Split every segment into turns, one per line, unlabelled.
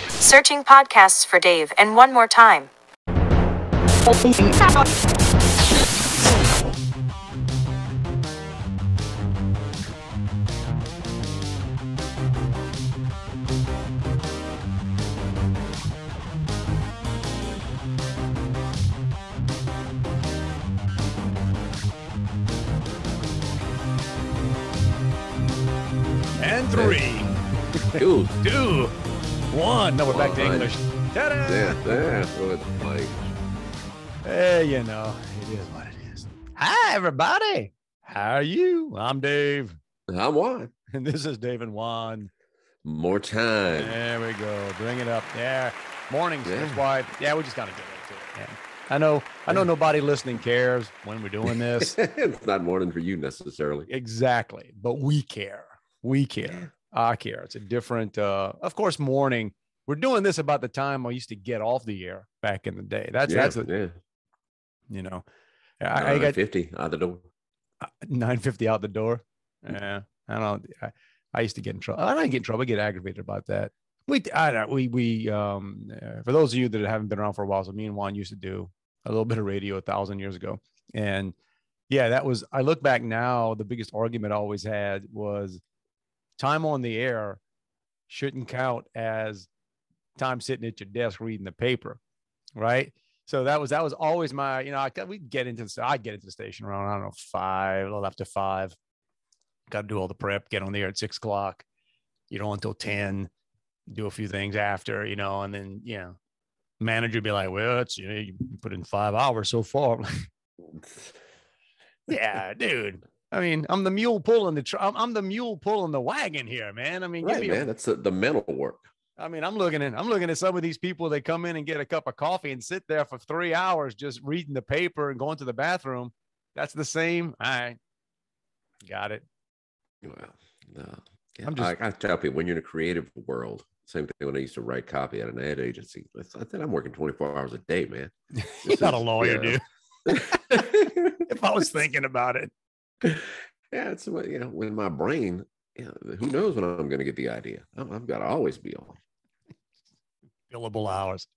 Searching podcasts for Dave and one more time.
And 3,
2,
1. No, we're back to English. Ta-da!
Yeah, good. Like,
Hey, you know, it is what it is. Hi, everybody. How are you? I'm Dave.
I'm Juan.
And this is Dave and Juan.
More time.
There we go. Bring it up. Yeah. Mornings.
Yeah.
That's why. Yeah, we just got to get into it. Man. I know nobody listening cares when we're doing this.
It's not morning for you necessarily.
Exactly. But we care. We care. I care. It's a different, of course, morning. We're doing this about the time I used to get off the air back in the day. That's you know, I got
50 out the door.
9:50 out the door. Yeah. I used to get in trouble. I didn't get in trouble. I get aggravated about that. For those of you that haven't been around for a while, so me and Juan used to do a little bit of radio 1,000 years ago. And yeah, I look back now, the biggest argument I always had was time on the air shouldn't count as time sitting at your desk reading the paper. Right. So that was always my, I'd get into the station around, I don't know, 5, a little after 5. Got to do all the prep, get on the air at 6 o'clock, until 10, do a few things after, and then, manager would be like, well, it's, you put in 5 hours so far. Yeah, dude. I mean, I'm the mule pulling the wagon here, man. I mean,
right, man. That's the mental work.
I mean, I'm looking at some of these people that come in and get a cup of coffee and sit there for 3 hours just reading the paper and going to the bathroom. That's the same. All right. Got it.
Well, no. Yeah, I tell people, when you're in a creative world, same thing when I used to write copy at an ad agency. I said, I'm working 24 hours a day, man.
You're not a lawyer, dude. If I was thinking about it.
Yeah, it's when my brain, who knows when I'm going to get the idea. I've got to always be on.
Billable hours.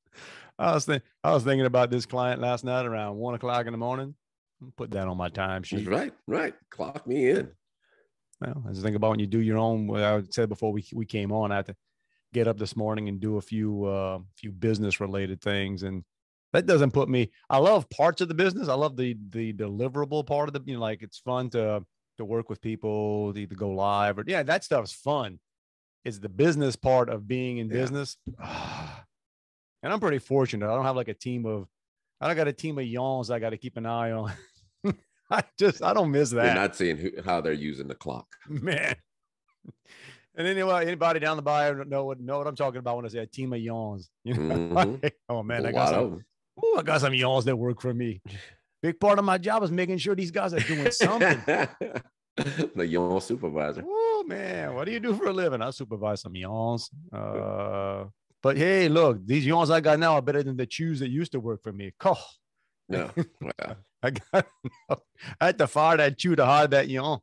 I was thinking about this client last night around 1 o'clock in the morning. Put that on my time sheet.
Right. Clock me in.
Well, I just think about when you do your own. What I said before we came on, I had to get up this morning and do a few business related things, and that doesn't put me. I love parts of the business. I love the deliverable part of the. Like it's fun to work with people, to go live, or that stuff's fun. It's the business part of being in business, and I'm pretty fortunate. I don't have like I don't got a team of Yahns I got to keep an eye on. I don't miss that.
You're not seeing how they're using the clock,
man. And anybody down the bay know what I'm talking about when I say a team of Yahns.
Mm-hmm.
Oh man, I got some Yahns that work for me. Big part of my job is making sure these guys are doing something.
The Yahn supervisor.
Oh man, what do you do for a living? I supervise some Yahns. But hey, look, these Yahns I got now are better than the chews that used to work for me. Oh.
No, well.
I had to fire that chew to hide that Yahn.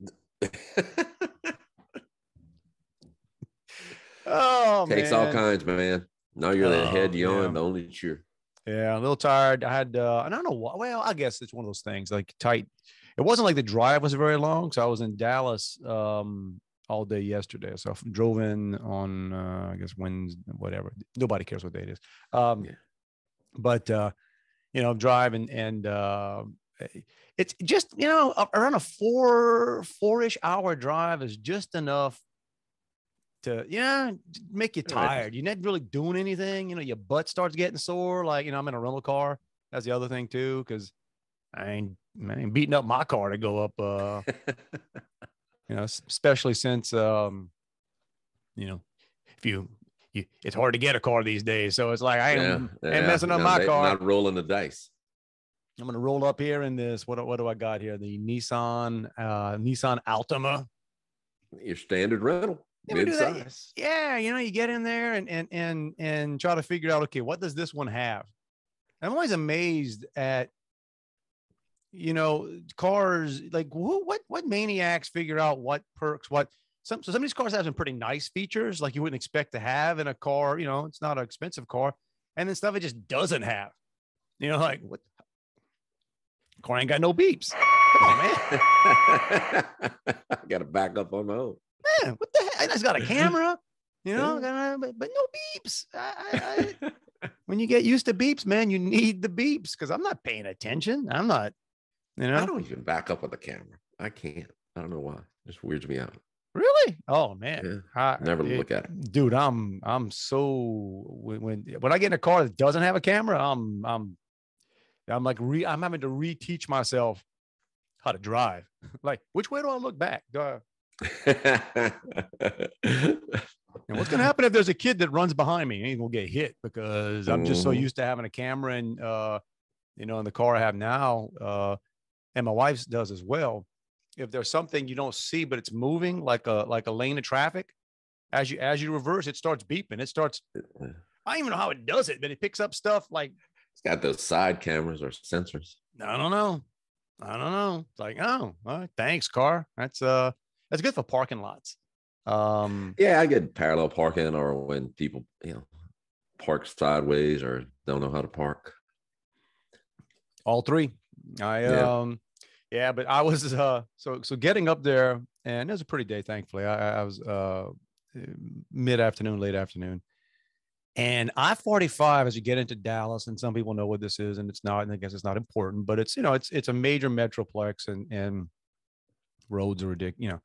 Oh,
takes all kinds, man. Now you're the head Yahn, the only cheer.
Yeah, a little tired. I had, and I don't know what. Well, I guess it's one of those things like tight. It wasn't like the drive was very long, so I was in Dallas all day yesterday. So I drove in on, I guess Wednesday, whatever. Nobody cares what day it is. But driving and it's just around a 4-ish hour drive is just enough to make you tired. You're not really doing anything. Your butt starts getting sore. Like I'm in a rental car. That's the other thing too, because I ain't beating up my car to go up. Especially since if you it's hard to get a car these days. So it's like I ain't messing up my car.
Not rolling the dice.
I'm going to roll up here in this. What do I got here? The Nissan Altima.
Your standard rental. Mid-size.
Yeah. You get in there and try to figure out, okay, what does this one have? I'm always amazed at, cars, like what maniacs figure out what perks, what. some of these cars have some pretty nice features like you wouldn't expect to have in a car. It's not an expensive car, and then stuff it just doesn't have. Like what? Car ain't got no beeps. Come on, man.
I got to back up on my own.
Man, what the heck? It's got a camera, but no beeps. When you get used to beeps, man, you need the beeps because I'm not paying attention. I'm not,
I don't even back up with the camera. I can't. I don't know why. It just weirds me out.
Really? Oh man,
never look at it,
dude. I'm so when I get in a car that doesn't have a camera, I'm like I'm having to reteach myself how to drive. Like, which way do I look back? And what's going to happen if there's a kid that runs behind me? He's going to get hit because I'm just so used to having a camera and, in the car I have now, and my wife's does as well. If there's something you don't see, but it's moving like a lane of traffic, as you reverse, it starts beeping. It starts, I don't even know how it does it, but it picks up stuff like.
It's got those side cameras or sensors.
I don't know. It's like, oh, all right, thanks, car. That's good for parking lots.
Yeah, I get parallel parking or when people, park sideways or don't know how to park.
All three. But I was so getting up there, and it was a pretty day, thankfully. I was mid-afternoon, late afternoon. And I-45, as you get into Dallas, and some people know what this is, and it's not, and I guess it's not important, but it's a major metroplex, and roads are ridiculous.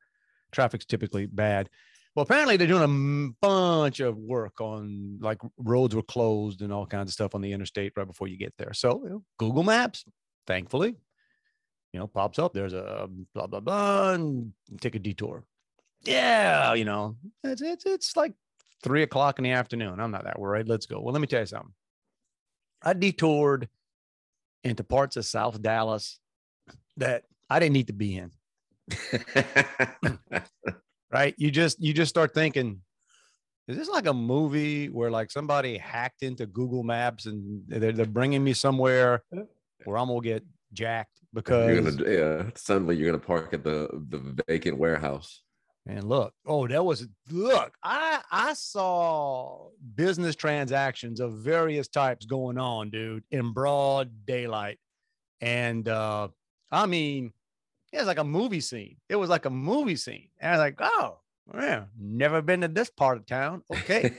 Traffic's typically bad. Well, apparently they're doing a bunch of work on, like, roads were closed and all kinds of stuff on the interstate right before you get there. So Google Maps, thankfully, pops up. There's a blah blah blah, and take a detour. Yeah, it's like 3:00 in the afternoon. I'm not that worried. Let's go. Well, let me tell you something. I detoured into parts of South Dallas that I didn't need to be in. Right? You just start thinking, is this like a movie where like somebody hacked into Google Maps and they're bringing me somewhere where I'm gonna get jacked because
suddenly you're gonna park at the vacant warehouse.
And I saw business transactions of various types going on, dude, in broad daylight. And I mean, it was like a movie scene. It was like a movie scene. And I was like, oh, yeah, never been to this part of town. Okay.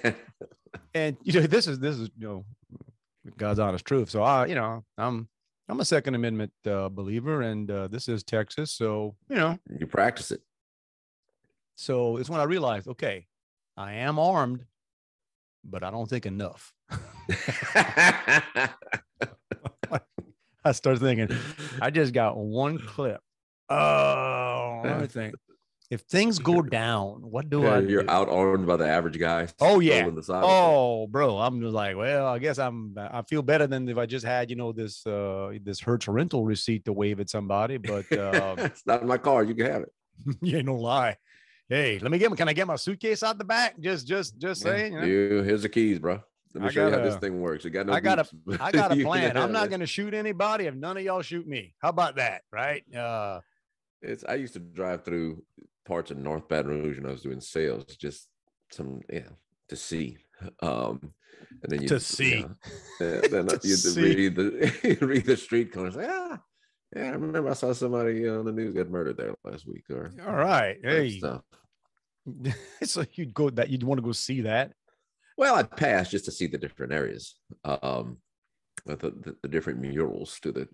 And this is God's honest truth. So I'm a Second Amendment believer, and this is Texas. So,
you practice it.
So it's when I realized, okay, I am armed, but I don't think enough. I started thinking, I just got one clip. Oh, I think if things go down, what do I do?
You're out armed by the average guy.
Oh, yeah. Oh, bro. I'm just like, well, I guess I feel better than if I just had, this Hertz rental receipt to wave at somebody. But
it's not in my car. You can have it.
Yeah, no lie. Hey, can I get my suitcase out the back? Just saying.
Here's the keys, bro. Let me show you how this thing works. I got
a plan. I'm not going to shoot anybody if none of y'all shoot me. How about that? Right.
I used to drive through parts of North Baton Rouge when I was doing sales, just to see. And then you
see.
Then you read the street corners. Like, yeah, I remember I saw somebody on the news get murdered there last week. All
right. Hey. So you'd want to go see that?
Well, I'd pass just to see the different areas, the different murals to the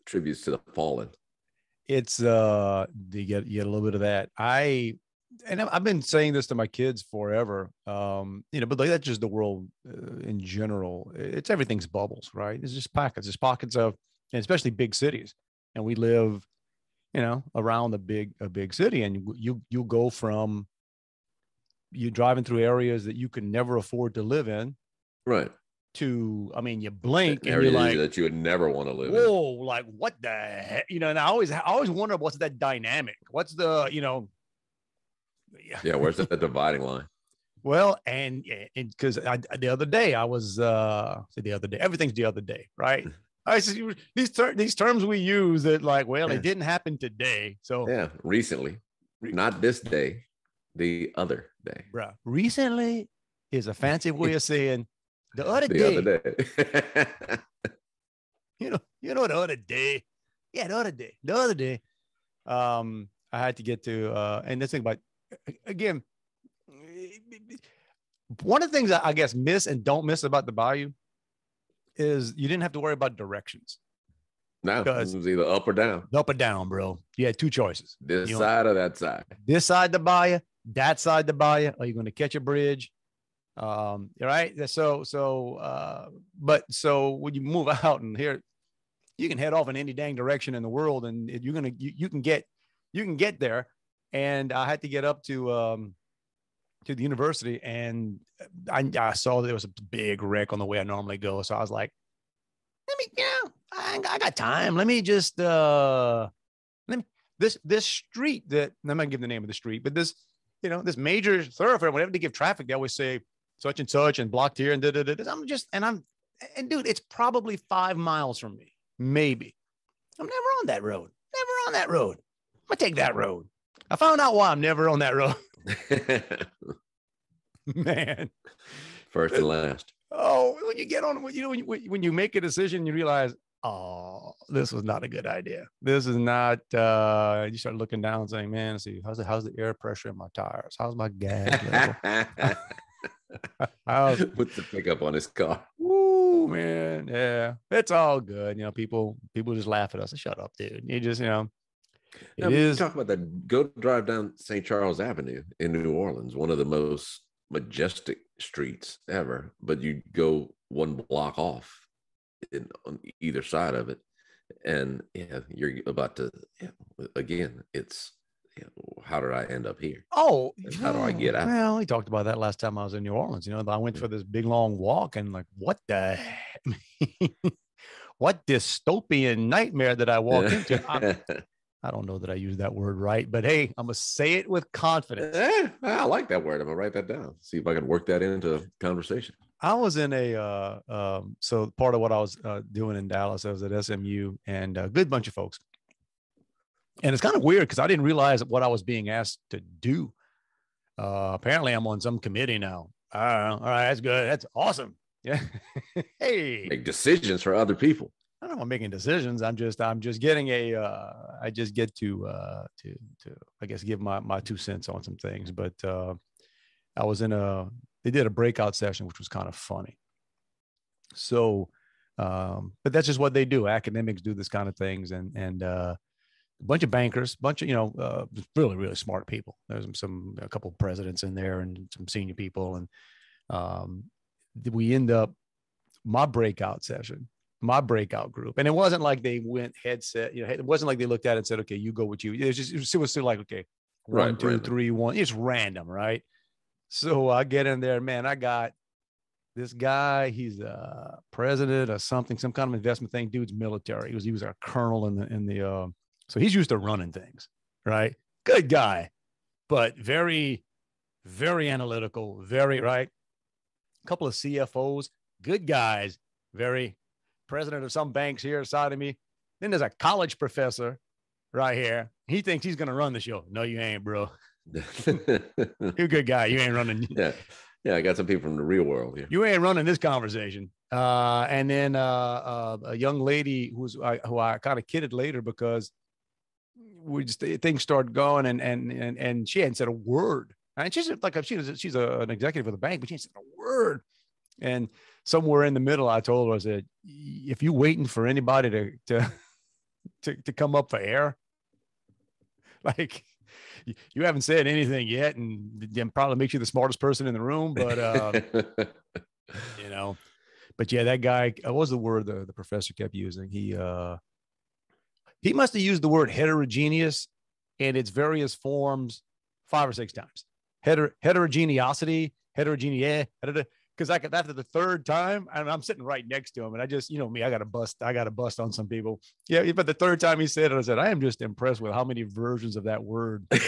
tributes to the fallen.
It's you get a little bit of that. I've been saying this to my kids forever, but that's just the world in general. It's everything's bubbles, right? It's just pockets. There's pockets of, and especially big cities, and we live, around a big city, and you go from you driving through areas that you could never afford to live in,
right?
To, you blink and
you're
like
that you would never want to live in.
Whoa, like what the heck? And I always wonder what's that dynamic? What's the,
where's the dividing line?
Well, and because the other day I was everything's the other day, right? I said these terms we use that like, well, it didn't happen today. So
recently. Not this day, the other day.
Bro, recently is a fancy way of saying the other
The
day.
other day.
You know, the other day. Yeah, the other day. I had to get to, and this thing about, again, one of the things I guess miss and don't miss about the Bayou is you didn't have to worry about directions.
No, it was either up or down.
Up or down, bro. You had two choices.
This side or that side.
This side the Bayou, that side the Bayou. Are you going to catch a bridge? Right. But when you move out and here, you can head off in any dang direction in the world, and you can get there. And I had to get up to the university, and I saw that there was a big wreck on the way I normally go. So I was like, I got time. Let me just this street that I'm not gonna give the name of the street, but this major thoroughfare. Whenever they give traffic, they always say such and such and blocked here and dude, it's probably 5 miles from me. Maybe. I'm never on that road. I'm gonna take that road. I found out why I'm never on that road. Man.
First and last.
Oh, when you get on, when you make a decision, you realize, oh, this was not a good idea. This is not, you start looking down saying, man, see, how's the air pressure in my tires? How's my gas level?
What's the pickup on his car?
Woo, man. Yeah, it's all good. People just laugh at us. Shut up, dude. You just, it is.
Talk about that. Go drive down St. Charles Avenue in New Orleans, one of the most majestic streets ever. But you go one block off on either side of it, and you're about to. Again, it's. How did I end up here?
Oh,
and how do I get out?
Well, we talked about that last time I was in New Orleans. I went for this big long walk, and like, what the, what dystopian nightmare that I walked into? I don't know that I used that word right, but hey, I'm gonna say it with confidence.
I like that word. I'm gonna write that down. See if I can work that into a conversation.
I was in so part of what I was doing in Dallas, I was at SMU, and a good bunch of folks. And it's kind of weird because I didn't realize what I was being asked to do. Apparently, I'm on some committee now. All right, that's good. That's awesome. Yeah. Hey,
make decisions for other people.
I don't know. I'm making decisions. I'm just getting I just get to I guess give my 2 cents on some things. But I was they did a breakout session, which was kind of funny. So, but that's just what they do. Academics do this kind of things, and a bunch of bankers, really, really smart people. There's a couple of presidents in there and some senior people. And we end up my breakout group. And it wasn't like they went headset, it wasn't like they looked at it and said, okay, you go with you. It was still like, okay, 1, 2, 3, 1. It's random. Right. So I get in there, man, I got this guy. He's a president or something, some kind of investment thing. Dude's military. He was a colonel in the so he's used to running things, right? Good guy, but very, very analytical, very right. A couple of CFOs, good guys, very president of some banks here aside of me. Then there's a college professor right here. He thinks he's going to run the show. No, you ain't, bro. You're a good guy. You ain't running.
Yeah. I got some people from the real world here.
You ain't running this conversation. And then a young lady who I kind of kidded later because things started going and she hadn't said a word. And she's like, she's an executive of the bank, but she ain't said a word. And somewhere in the middle, I told her, I said, if you're waiting for anybody to come up for air, like you haven't said anything yet, and then probably makes you the smartest person in the room. But but yeah, that guy, what was the word the professor kept using? He must have used the word heterogeneous in its various forms 5 or 6 times. Heterogeneity, because after the third time, and I'm sitting right next to him, and I just, me, I got to bust on some people. Yeah, but the third time he said it, I said, I am just impressed with how many versions of that word. And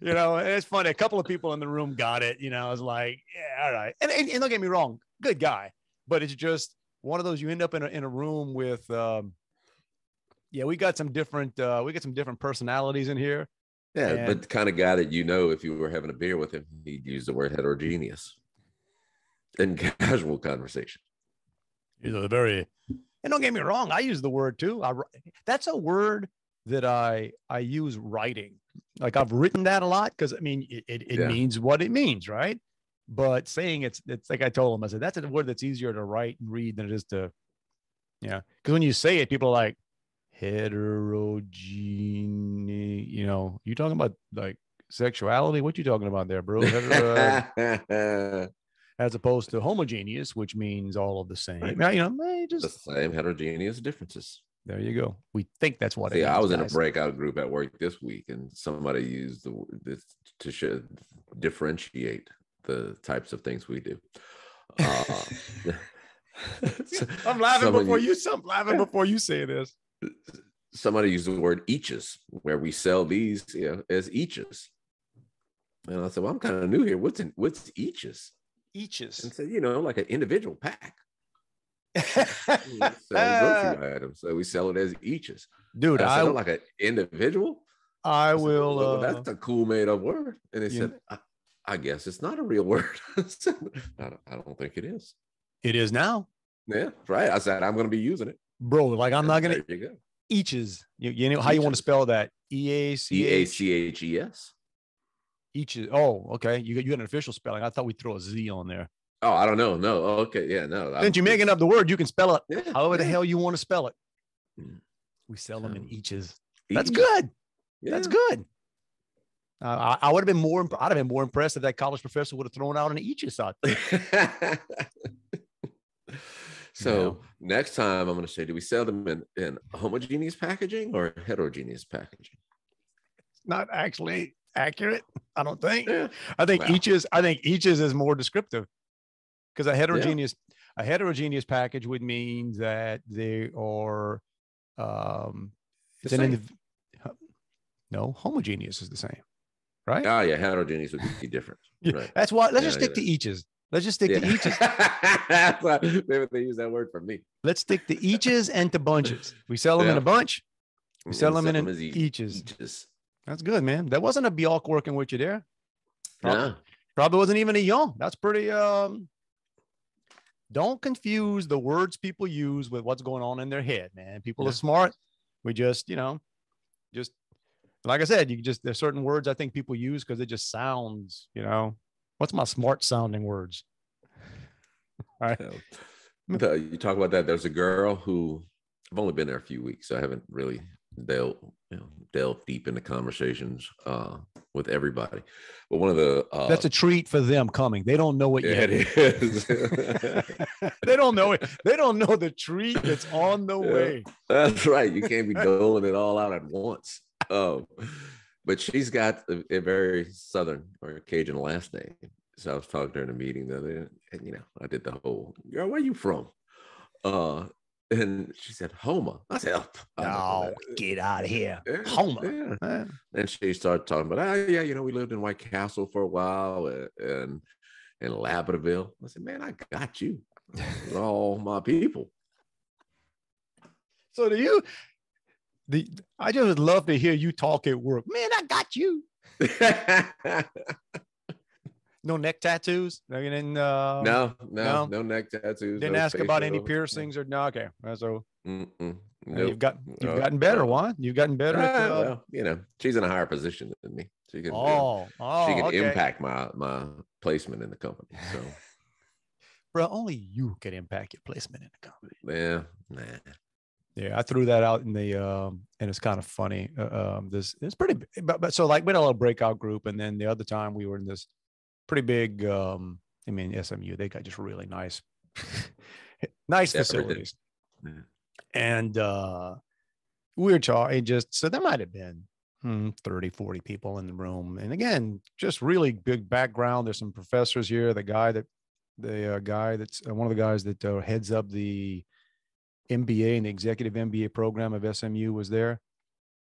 it's funny. A couple of people in the room got it. I was like, yeah, all right. And don't get me wrong, good guy, but it's just one of those, you end up in a room with Yeah, we got some different personalities in here.
Yeah,
And
but the kind of guy that if you were having a beer with him, he'd use the word heterogeneous in casual conversation.
he's a very, and don't get me wrong, I use the word too. That's a word that I use writing. Like I've written that a lot because I mean it means what it means, right? But saying it's like I told him, I said that's a word that's easier to write and read than it is to, yeah. Because when you say it, people are like heterogeneous. You know, you talking about like sexuality? What you talking about there, bro? As opposed to homogeneous, which means all of the same. Right. You know, just
the same heterogeneous differences.
There you go. We think that's what it means.
I was
guys.
in a breakout group at work this week, and somebody used this to differentiate the types of things we do.
I'm laughing before you say this.
Somebody used the word eaches, where we sell these as eaches. And I said, well, I'm kind of new here. What's eaches?
Eaches.
And said, like an individual pack. Sell grocery items, so we sell it as eaches.
Dude,
I said, like an individual.
I will.
Well, that's a cool made up word. And they said, I guess it's not a real word. I don't think it is.
It is now.
Yeah, right. I said I'm going to be using it,
bro. Like I'm not going to.
There you go.
Eaches. You know how you want to spell that?
EACHES.
Eaches. Oh, okay. You got an official spelling. I thought we'd throw a Z on there.
Oh, I don't know. No. Okay. Yeah. No.
Since you're making up the word, you can spell it however the hell you want to spell it. We sell them in eaches. That's good. Yeah. That's good. I would have been more. I'd have been more impressed if that college professor would have thrown out an eaches out there.
So next time I'm going to say, do we sell them in homogeneous packaging or heterogeneous packaging?
It's not actually accurate. I don't think. Yeah. I think eaches is more descriptive. Because a heterogeneous package would mean that they are homogeneous is the same, right?
Oh yeah, heterogeneous would be different.
Yeah, right. That's why. Let's just stick to eaches. Let's just stick to eaches.
Maybe they use that word for me.
Let's stick to eaches and to bunches. We sell them in a bunch. We sell them in eaches. That's good, man. That wasn't a Bjork working with you there. Probably wasn't even a Young. That's pretty. Don't confuse the words people use with what's going on in their head, man. People are smart. We just, just like I said, there's certain words I think people use because it just sounds, what's my smart sounding words? All right.
You talk about that. There's a girl who I've only been there a few weeks, so I haven't really delve deep into conversations with everybody. But one of the
that's a treat for them coming. They don't know it yet.
It is.
They don't know it. They don't know the treat that's on the way.
That's right. You can't be doling it all out at once. But she's got a very Southern or Cajun last name. So I was talking to her in a meeting the other day, and I did the whole, girl, where you from? And she said, Homer. I said,
oh, get out of here.
Yeah,
Homer.
Yeah. And she started talking about, we lived in White Castle for a while and in Labradorville. I said, man, I got you. All my people.
So I just would love to hear you talk at work. Man, I got you. No neck tattoos?
No neck tattoos.
Didn't ask about any piercings or no. Okay, so
nope.
You've gotten better, Juan. You've gotten better.
She's in a higher position than me. She can. Impact my placement in the company. So,
bro, only you can impact your placement in the company.
Yeah, nah.
Yeah, I threw that out in the and it's kind of funny. It's pretty, but so like we had a little breakout group, and then the other time we were in this pretty big. SMU, they got just really nice facilities, and we were talking. So there might have been 30, 40 people in the room, and again, just really big background. There's some professors here. The guy that's one of the guys that heads up the MBA and the executive MBA program of SMU was there.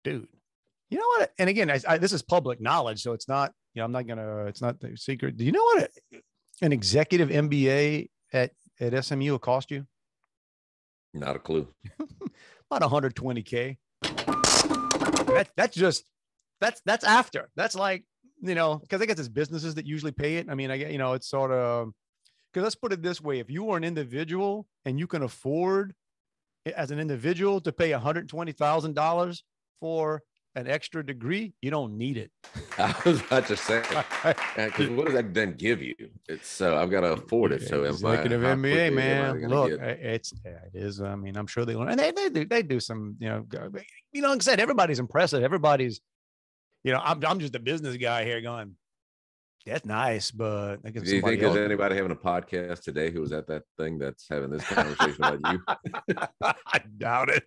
Dude, you know what? And again, this is public knowledge, so it's not, it's not the secret. Do you know what an executive MBA at SMU will cost you?
Not a clue.
About $120K. that's after. That's like, because I guess it's businesses that usually pay it. I mean, it's sort of, because let's put it this way. If you are an individual and you can afford as an individual to pay $120,000 for an extra degree, you don't need it.
I was about to say, because what does that then give you? It's so I've got to afford it. So
executive MBA, man. Look, it is. I mean, I'm sure they learn, and they do some, like I said, everybody's impressive. Everybody's, I'm just a business guy here going, that's nice, but I guess
do you think there's anybody having a podcast today who was at that thing that's having this conversation about you?
I doubt it.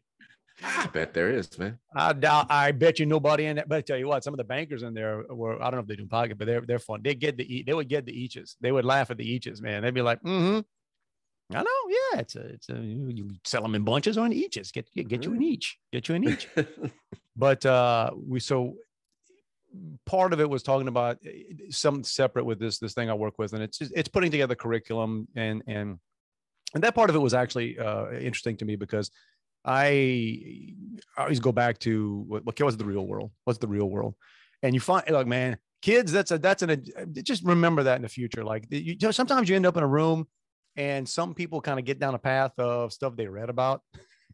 I bet there is, man.
I bet you nobody in that. But I tell you what, some of the bankers in there were, I don't know if they do pocket, but they're fun. They would get the eaches. They would laugh at the eaches, man. They'd be like, I know, yeah, it's you sell them in bunches or in eaches. Get you an each. Get you an each. But part of it was talking about something separate with this thing I work with, and it's putting together curriculum, and that part of it was actually interesting to me, because I always go back to what's the real world? What's the real world? And you find, like, man, kids, just remember that in the future. Like, sometimes you end up in a room and some people kind of get down a path of stuff they read about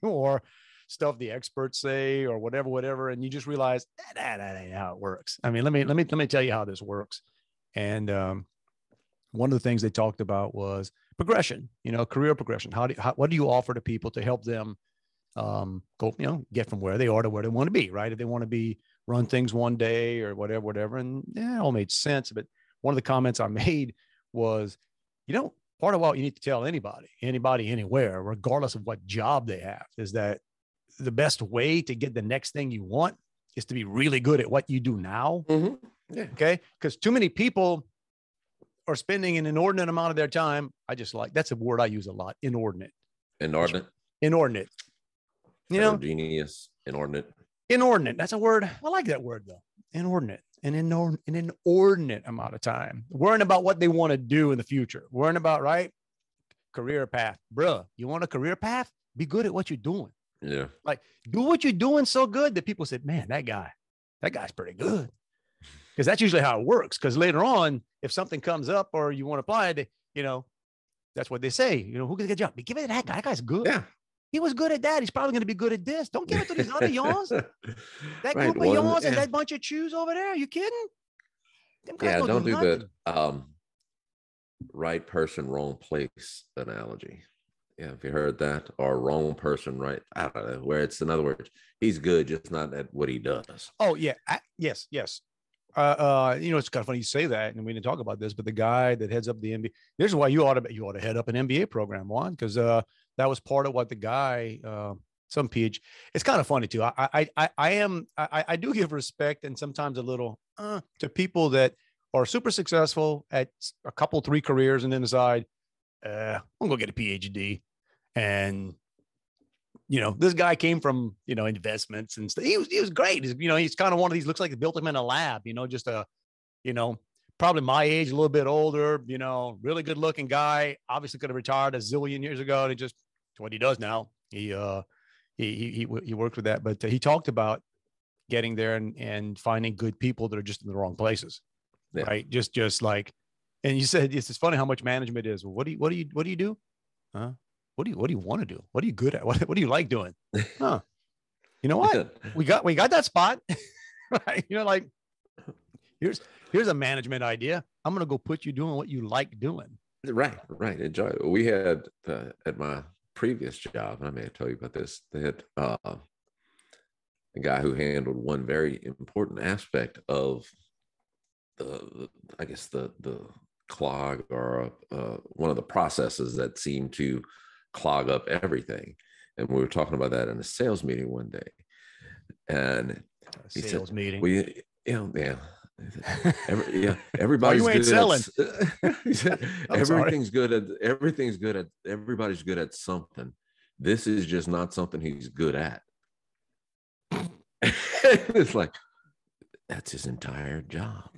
or stuff the experts say or whatever. And you just realize that ain't how it works. I mean, let me tell you how this works. And one of the things they talked about was progression, career progression. What do you offer to people to help them go, get from where they are to where they want to be, right? If they want to run things one day or whatever. And it all made sense. But one of the comments I made was, part of what you need to tell anybody, anywhere, regardless of what job they have, is that the best way to get the next thing you want is to be really good at what you do now.
Mm-hmm. Yeah.
Okay. Because too many people are spending an inordinate amount of their time. That's a word I use a lot. Inordinate.
Heterogeneous,
inordinate. That's a word. I like that word though. Inordinate. An inordinate amount of time worrying about what they want to do in the future. Worrying about, right? Career path. Bruh, you want a career path? Be good at what you're doing.
Yeah.
Like, do what you're doing so good that people said, man, that guy's pretty good. Because that's usually how it works. Because later on, if something comes up or you want to apply it, that's what they say. Who can get a job? Give it to that guy. That guy's good.
Yeah.
He was good at that. He's probably going to be good at this. Don't give it to these other Yahns. That group of Yahns and that bunch of chews over there. Are you kidding?
Don't do the right person, wrong place analogy. Yeah, have you heard that? Or wrong person, right? I don't know. Where it's, in other words, he's good, just not at what he does.
Oh yeah, yes. It's kind of funny you say that, and we didn't talk about this, but the guy that heads up the MBA. This is why you ought to head up an MBA program, Juan, because that was part of what the guy, some PhD. It's kind of funny too. I do give respect and sometimes a little to people that are super successful at a couple, 3 careers and then decide, I'm gonna go get a PhD. And this guy came from investments and stuff. He was great. He's kind of one of these, looks like they built him in a lab. Just a probably my age, a little bit older. Really good looking guy. Obviously could have retired a zillion years ago. And it's what he does now. He worked with that, but he talked about getting there and finding good people that are just in the wrong places, right? Just like. And you said it's funny how much management is. Well, what do you do? Huh? What do you want to do? What are you good at? What do you like doing? Huh? You know what? We got that spot. Right? Like here's a management idea. I'm gonna go put you doing what you like doing.
Right. Enjoy it. We had at my previous job, and I may have told you about this. They had a guy who handled one very important aspect of the clog or one of the processes that seem to clog up everything. And we were talking about that in a sales meeting one day. And he said,
meeting.
Everybody's
you ain't
good
selling.
He said, everybody's good at something. This is just not something he's good at. It's like, that's his entire job.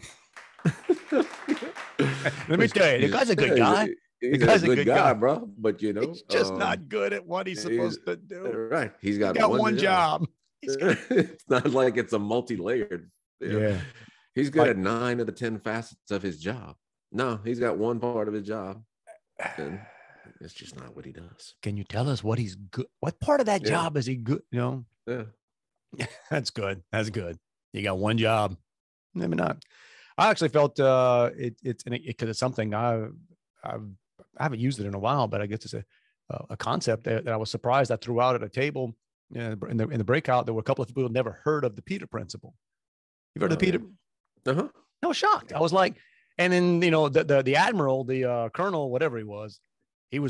Let me tell you, the guy's a good guy.
He's a good guy, bro. But
he's just not good at what he's supposed to do.
Right. He's got
one job.
It's not like it's a multi-layered.
Yeah.
He's good at 9 of the 10 facets of his job. No, he's got one part of his job, and it's just not what he does.
Can you tell us what he's good? What part of that job is he good? You know?
Yeah.
That's good. That's good. You got one job. Maybe not. I actually felt it's because it's something I haven't used it in a while, but I guess it's a concept that I was surprised I threw out at a table in the breakout. There were a couple of people who never heard of the Peter principle. You've heard of the Peter?
Uh-huh.
I was shocked. I was like, and then the admiral, the colonel, whatever he was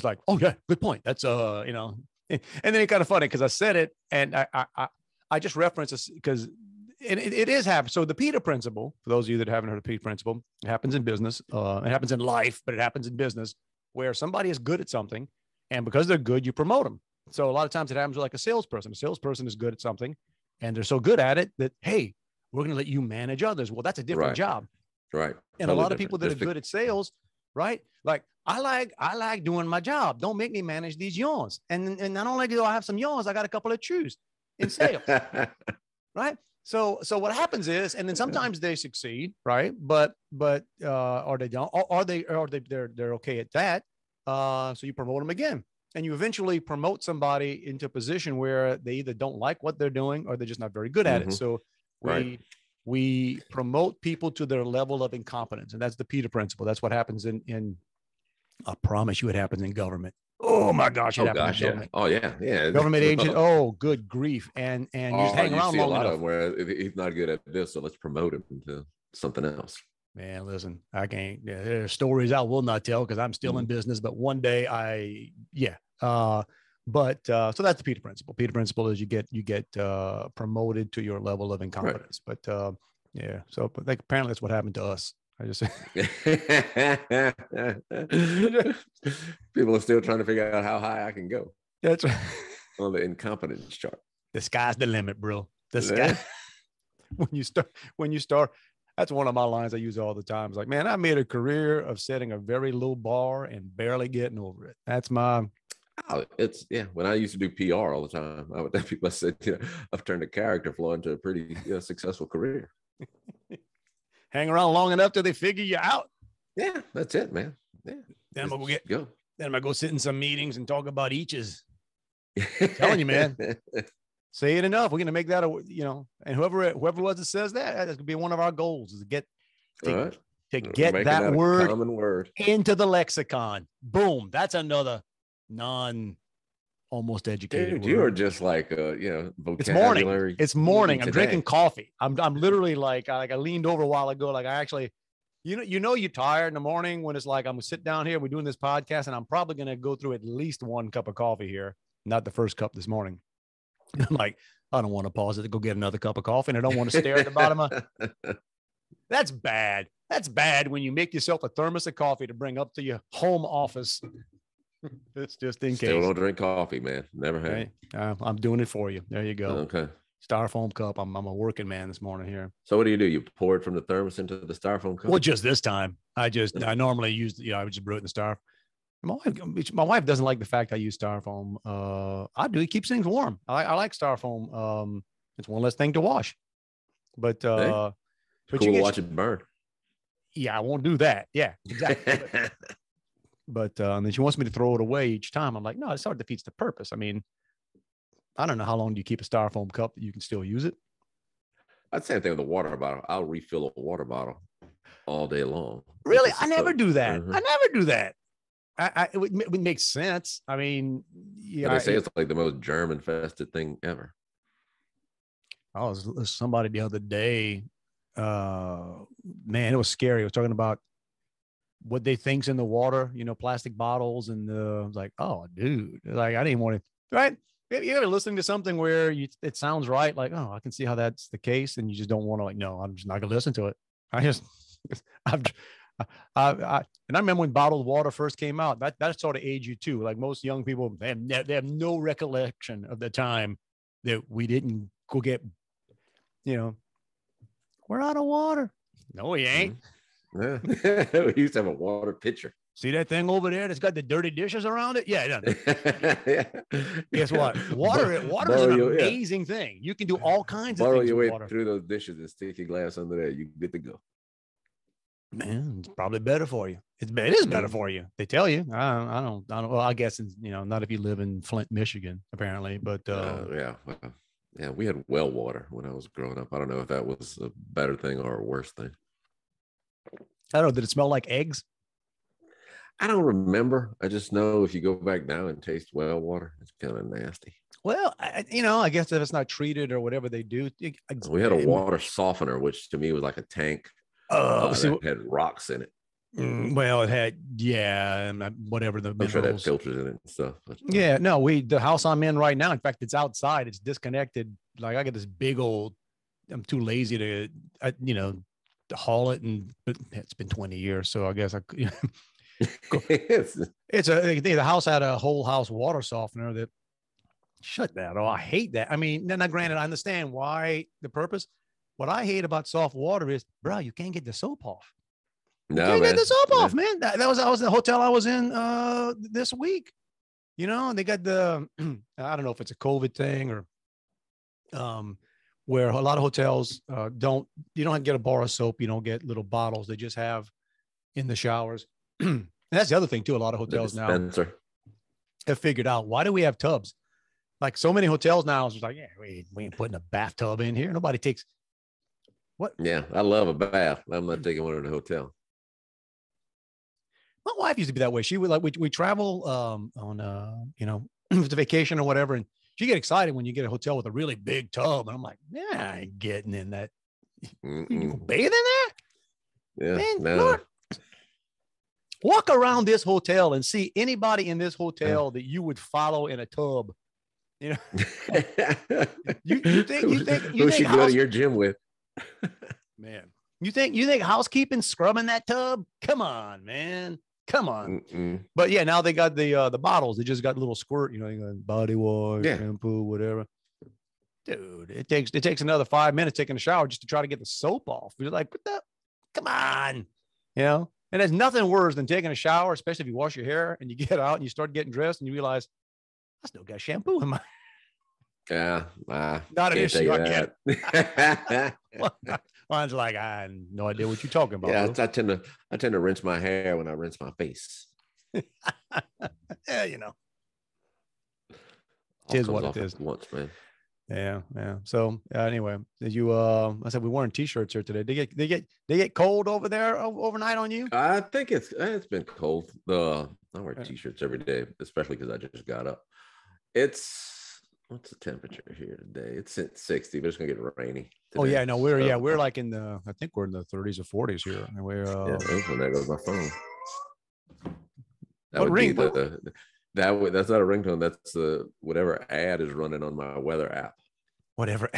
like, oh yeah, good point. That's and then it kind of funny because I said it and I just referenced this because it is happening. So the Peter principle, for those of you that haven't heard of Peter principle, it happens in business. It happens in life, but it happens in business where somebody is good at something, and because they're good, you promote them. So a lot of times it happens with like a salesperson. A salesperson is good at something, and they're so good at it that, hey, we're going to let you manage others. Well, that's a different job.
Right.
And totally a lot of people that are good at sales, right? Like I like doing my job. Don't make me manage these yawns. And not only do I have some yawns, I got a couple of chews in sales, right? So what happens is, and then sometimes they succeed, right? But or they don't, or they're okay at that. So you promote them again, and you eventually promote somebody into a position where they either don't like what they're doing or they're just not very good at it. So we promote people to their level of incompetence, and that's the Peter principle. That's what happens in I promise you, it happens in government. Oh my gosh, it happens in government.
Oh yeah, yeah.
Government agent. Oh, good grief! And you just hang around long enough.
Of them where he's not good at this, so let's promote him to something else.
Man, listen, I can't. Yeah, there are stories I will not tell because I'm still in business. But one day, so that's the Peter principle. Peter principle is you get promoted to your level of incompetence. Right. But apparently that's what happened to us. I just
people are still trying to figure out how high I can go.
That's right.
On the incompetence chart.
The sky's the limit, bro. The sky. When you start, that's one of my lines I use all the time. It's like, man, I made a career of setting a very low bar and barely getting over it. That's my.
Oh, when I used to do PR all the time, I would tell people, I said, I've turned a character flaw into a pretty successful career.
Hang around long enough till they figure you out.
Yeah, that's it, man. Yeah.
Then I'm gonna go sit in some meetings and talk about eaches. I'm telling you, man. Say it enough. We're gonna make that and whoever was that says that's gonna be one of our goals is to get that word,
common word
into the lexicon. Boom. That's another almost educated
Dude,
word.
you are just like vocabulary.
It's morning. I'm drinking coffee. I'm literally like I leaned over a while ago. Like I actually, you're tired in the morning when it's like I'm gonna sit down here. We're doing this podcast, and I'm probably gonna go through at least one cup of coffee here. Not the first cup this morning. I'm like, I don't want to pause it to go get another cup of coffee, and I don't want to stare at the bottom of. That's bad. That's bad when you make yourself a thermos of coffee to bring up to your home office. It's just in case.
Still don't drink coffee, man. Never have.
Okay. I'm doing it for you. There you go.
Okay.
Styrofoam cup. I'm a working man this morning here.
So what do? You pour it from the thermos into the styrofoam cup?
Well, just this time. I normally use, I would just brew it in the styrofoam. My wife doesn't like the fact I use styrofoam. I do. It keeps things warm. I like styrofoam. It's one less thing to wash. But
cool to watch it burn.
Yeah, I won't do that. Yeah, exactly. But then she wants me to throw it away each time. I'm like, no, it sort of defeats the purpose. I mean, I don't know how long do you keep a styrofoam cup that you can still use it?
I'd say the thing with a water bottle. I'll refill a water bottle all day long.
Really? I never do that. Mm-hmm. I never do that. It would make sense. I mean,
yeah. They say it's like the most germ infested thing ever.
Oh, was somebody the other day. Man, it was scary. I was talking about what they think's in the water, plastic bottles, and I was like, oh, dude, like I didn't want to. Right? You ever listening to something where it sounds right, like, oh, I can see how that's the case, and you just don't want to, like, no, I'm just not gonna listen to it. And I remember when bottled water first came out. That sort of age you too. Like most young people, they have no recollection of the time that we didn't go get, we're out of water. No, we ain't.
Yeah. We used to have a water pitcher.
See that thing over there that's got the dirty dishes around it? Yeah.
Yeah.
Guess what? Water is an amazing thing. You can do all kinds of
Borrow
things
your
with
way
water.
through those dishes and stick your glass under there. You get to go.
Man, it's probably better for you. It is better for you. They tell you. I don't. Well, I guess not if you live in Flint, Michigan, apparently. But
yeah, we had well water when I was growing up. I don't know if that was a better thing or a worse thing.
I don't know. Did it smell like eggs?
I don't remember. I just know if you go back now and taste well water, it's kind of nasty.
Well, I guess if it's not treated or whatever they do.
We had a water softener, which to me was like a tank that had rocks in it.
Well, it had, whatever the minerals.
I'm sure that filters in it and stuff. But,
yeah, no, the house I'm in right now, in fact, it's outside. It's disconnected. Like I got this big old, I'm too lazy to haul it. And it's been 20 years. So I guess the house had a whole house water softener that shut that. Oh, I hate that. I mean, now granted, I understand why the purpose. What I hate about soft water is, bro, you can't get the soap off. You can't get the soap off, man. That was the hotel I was in this week. And they got the I don't know if it's a COVID thing or where a lot of hotels you don't have to get a bar of soap. You don't get little bottles. They just have in the showers. And that's the other thing too. A lot of hotels now have figured out, why do we have tubs? Like so many hotels now, it's like, yeah, we ain't putting a bathtub in here. Nobody takes what?
Yeah, I love a bath. I'm not taking one in a hotel.
My wife used to be that way. She would we travel on to vacation or whatever, and she get excited when you get a hotel with a really big tub, and I'm like, yeah, I ain't getting in that. You can bathe in there?
Yeah,
man,
no.
Lord. Walk around this hotel and see anybody in this hotel that you would follow in a tub. You think
who should go to your gym with?
Man, you think housekeeping scrubbing that tub? Come on, man. Come on. But yeah, now they got the bottles. They just got a little squirt, you got body wash, shampoo, whatever. Dude, it takes another 5 minutes taking a shower just to try to get the soap off. You're like, what the? Come on. And there's nothing worse than taking a shower, especially if you wash your hair and you get out and you start getting dressed and you realize, I still got shampoo in my.
Yeah,
not an issue. I get it. Mine's like, I have no idea what you're talking about.
Yeah, I tend to rinse my hair when I rinse my face.
Yeah, it is what it is.
Once, man.
Yeah. So anyway, I said we wearing t-shirts here today. They get cold over there overnight on you?
I think it's been cold. I wear t-shirts every day, especially because I just got up. What's the temperature here today? It's at 60, but it's gonna get rainy today.
Oh yeah, no, we're like I think we're in the 30s or 40s here. And we're
there goes my phone. That
what
would
ring?
Be that's not a ringtone. That's whatever ad is running on my weather app.
Whatever.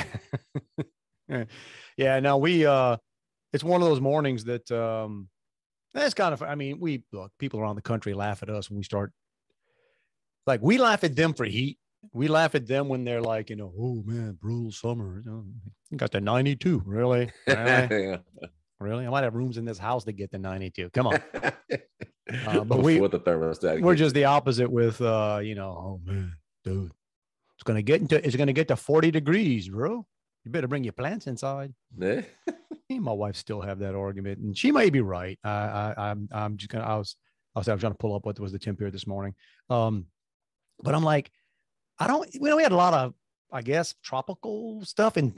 Yeah. No, it's one of those mornings that that's kind of. I mean, people around the country laugh at us when we start. Like we laugh at them for heat. We laugh at them when they're like, oh man, brutal summer. You got the 92, really?
Yeah.
Really? I might have rooms in this house that get the 92. Come on. But
the thermostat.
We're just the opposite with, oh man, dude, it's gonna get to 40 degrees, bro. You better bring your plants inside.
Yeah.
Me and my wife still have that argument, and she may be right. I'm just gonna. I was trying to pull up what was the temp here this morning. But I'm like, we had a lot of, I guess, tropical stuff in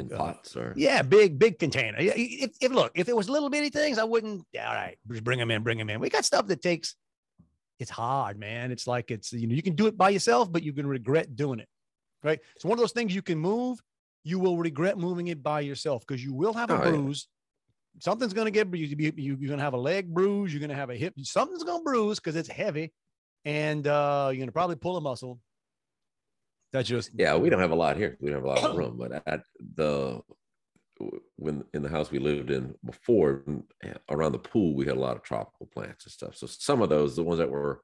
pots or
big container. If it was little bitty things, I wouldn't. All right, just bring them in. We got stuff that takes. It's hard, man. It's like you can do it by yourself, but you can regret doing it. Right. So one of those things you can move, you will regret moving it by yourself because you will have a bruise. Yeah. Something's going to get bruised. You're going to have a leg bruise. You're going to have a hip. Something's going to bruise because it's heavy. And you're going to probably pull a muscle. That's just.
Yeah, we don't have a lot here. We don't have a lot of room. But when in the house we lived in before, around the pool, we had a lot of tropical plants and stuff. So some of those, the ones that were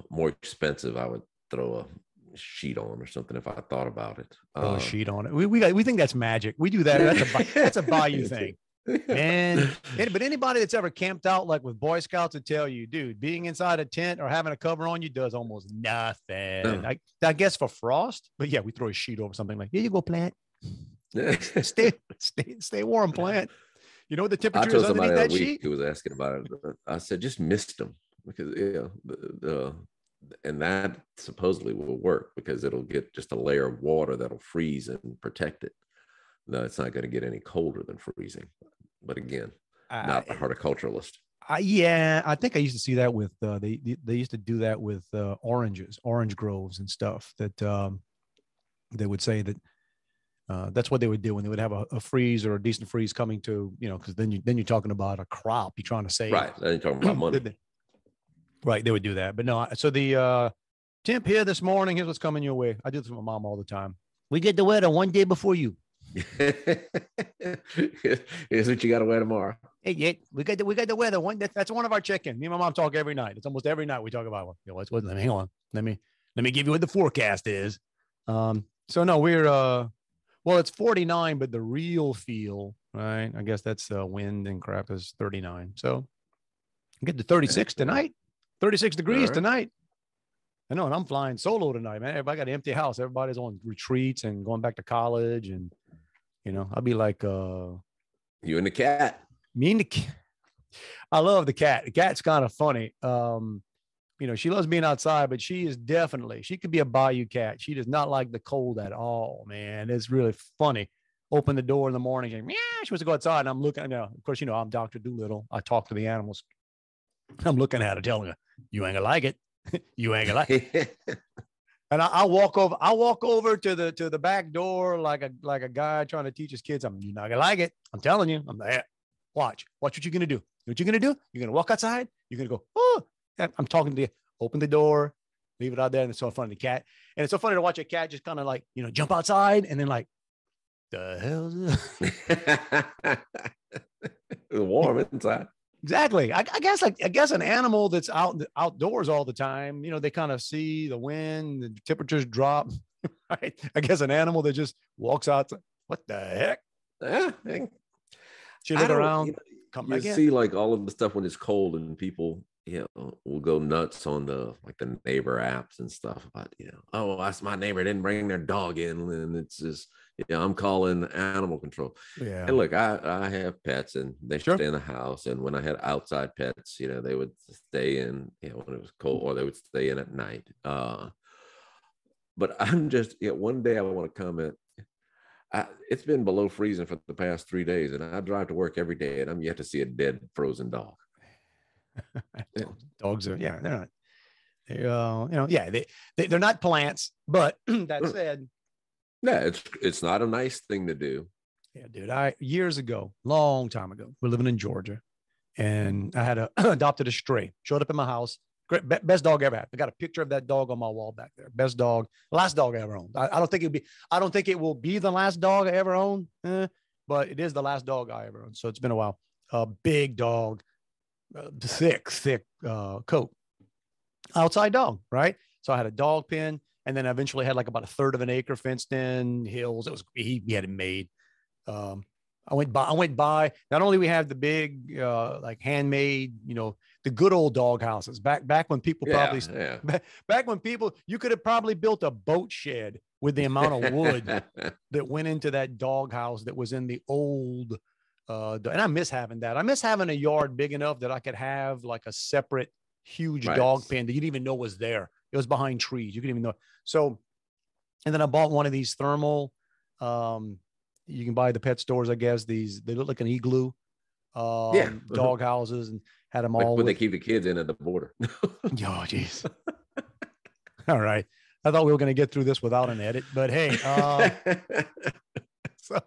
more expensive, I would throw a sheet on or something if I thought about it.
Throw a sheet on it. We think that's magic. We do that. That's a Bayou thing. Man, but anybody that's ever camped out like with Boy Scouts would tell you, dude, being inside a tent or having a cover on you does almost nothing.
No.
I guess for frost, but yeah, we throw a sheet over something like, here you go, plant. Stay warm, plant. You know what the
I
temperature is
told somebody
underneath
the
that
other week
sheet?
who was asking about it. I said, just mist them because and that supposedly will work because it'll get just a layer of water that'll freeze and protect it. No, it's not going to get any colder than freezing. But again, not a horticulturalist.
Yeah, I think I used to see that with they used to do that with orange groves and stuff. That they would say that that's what they would do when they would have a freeze or a decent freeze coming to, because then you're talking about a crop you're trying to save.
Right. Then you're talking about money.
Right, they would do that. But no, so the temp here this morning, here's what's coming your way. I do this with my mom all the time. We get the weather one day before you.
Here's what you got to wear tomorrow.
Hey, yeah, we got the weather one. That's one of our chicken. Me and my mom talk every night. It's almost every night we talk about hang on. Let me give you what the forecast is. So no, we're well, it's 49, but the real feel, right? I guess that's wind and crap is 39. So get to 36 tonight. 36 degrees tonight. I know, and I'm flying solo tonight, man. Everybody got an empty house. Everybody's on retreats and going back to college, and I'll be like,
you and the cat.
Me and the cat. I love the cat. The cat's kind of funny. She loves being outside, but she could be a bayou cat. She does not like the cold at all, man. It's really funny. Open the door in the morning, and, meow, she wants to go outside, and I'm looking. Of course, I'm Dr. Doolittle. I talk to the animals. I'm looking at her, telling her, "You ain't gonna like it. You ain't gonna like it." And I walk over to the back door like a guy trying to teach his kids. You're not gonna like it. I'm telling you. I'm like, watch what you're gonna do. What you're gonna do? You're gonna walk outside. You're gonna go, oh. I'm talking to you. Open the door, leave it out there, and it's so funny. The cat, and it's so funny to watch a cat just kind of like jump outside and then like, the hell?
It's warm inside.
Exactly. I guess an animal that's outdoors all the time, they kind of see the wind, the temperatures drop. Right? I guess an animal that just walks out. What the heck?
Yeah.
She look around. Come
you
back in.
See like all of the stuff when it's cold and people will go nuts on the neighbor apps and stuff about oh, that's my neighbor didn't bring their dog in, and it's just I'm calling animal control.
Yeah.
And look, I have pets and they stay in the house, and when I had outside pets, they would stay in when it was cold, or they would stay in at night. But I'm just one day I want to comment. It's been below freezing for the past 3 days, and I drive to work every day, and I'm yet to see a dead frozen dog.
Dogs are they're not they're not plants, but that said,
it's not a nice thing to do.
Yeah, dude, years ago, long time ago, we're living in Georgia, and I had adopted a stray. Showed up in my house. Great, best dog I ever had. I got a picture of that dog on my wall back there. Best dog, last dog I ever owned. I don't think it will be the last dog I ever owned, but it is the last dog I ever owned. So it's been a while. A big dog, thick coat, outside dog, right? So I had a dog pen, and then I eventually had like about a third of an acre fenced in hills. It was he had it made. I went by. Not only we have the big like handmade, the good old dog houses back when people back when people, you could have probably built a boat shed with the amount of wood that went into that dog house that was in the old. And I miss having that. I miss having a yard big enough that I could have like a separate huge dog pen that you didn't even know was there. It was behind trees. You couldn't even know. So, and then I bought one of these thermal. You can buy the pet stores, I guess. They look like an igloo. Dog houses, and had them all.
But they keep the kids in at the border.
Oh, geez. All right. I thought we were going to get through this without an edit, but hey, so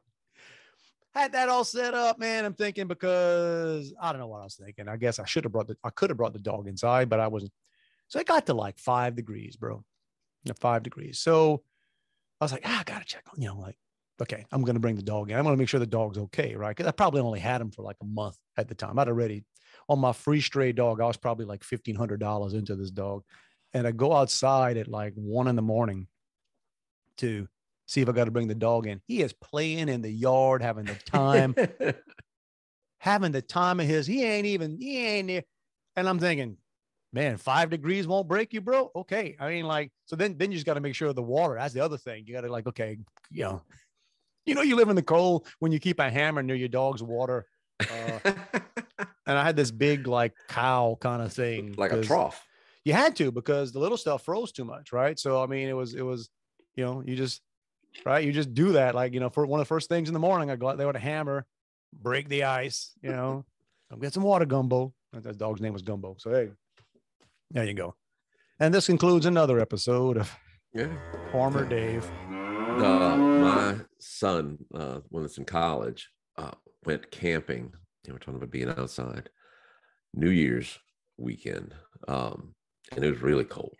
had that all set up, man. I'm thinking, because I don't know what I was thinking. I guess I could have brought the dog inside, but I wasn't. So it got to like 5 degrees, bro. 5 degrees. So I was like, I got to check on, okay, I'm going to bring the dog in. I'm going to make sure the dog's okay, right? Because I probably only had him for like a month at the time. I'd already, on my free stray dog, I was probably like $1,500 into this dog. And I go outside at like 1 a.m. to see if I got to bring the dog in. He is playing in the yard, having the time. having the time of his, he ain't there. And I'm thinking, man, 5 degrees won't break you, bro. Okay. I mean, like, so then you just got to make sure the water, that's the other thing. You got to like, okay, you live in the cold when you keep a hammer near your dog's water. And I had this big like cow kind of thing,
like a trough.
You had to, because the little stuff froze too much, right? So I mean, it was you just do that, like, for one of the first things in the morning, I go out there with a hammer, break the ice, come get some water, Gumbo. That dog's name was Gumbo. So hey, there you go. And this concludes another episode of Farmer Dave.
My son, when it's in college, went camping. We're talking about being outside. New Year's weekend, and it was really cold.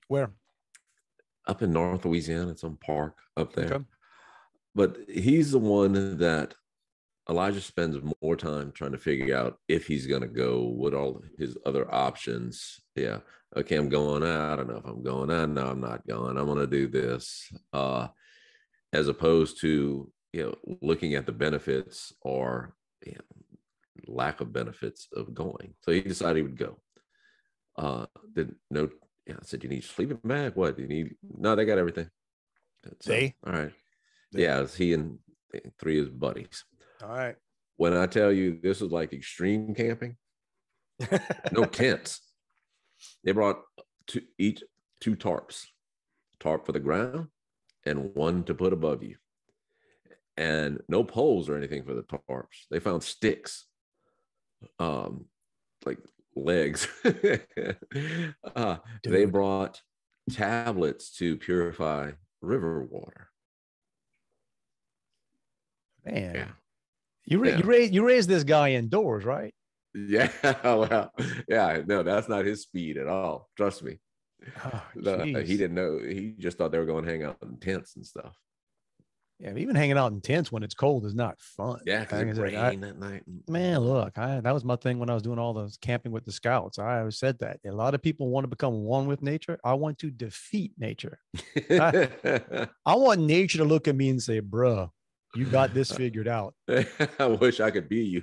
Where?
Up in North Louisiana, some park up there.
Okay.
But he's the one that Elijah spends more time trying to figure out if he's going to go, what all his other options. Yeah. Okay, I'm going out. I don't know if I'm going out. No, I'm not going. I'm going to do this. As opposed to, looking at the benefits or lack of benefits of going. So he decided he would go. Didn't know. Yeah, I said, you need a sleeping bag? What do you need? No, they got everything. So, all right. Yeah, it's he and 3 of his buddies.
All right.
When I tell you this was like extreme camping, no tents. They brought two tarps, tarp for the ground and one to put above you. And no poles or anything for the tarps. They found sticks, like legs. They brought tablets to purify river water.
Man,
yeah.
You raised this guy indoors, right?
Yeah, well, yeah, no, that's not his speed at all. Trust me.
Oh,
he didn't know. He just thought they were going to hang out in tents and stuff.
Yeah, even hanging out in tents when it's cold is not fun.
Yeah, because it rained that night.
Man, look, that was my thing when I was doing all those camping with the scouts. I always said that. A lot of people want to become one with nature. I want to defeat nature. I want nature to look at me and say, bruh, you got this figured out.
I wish I could be you.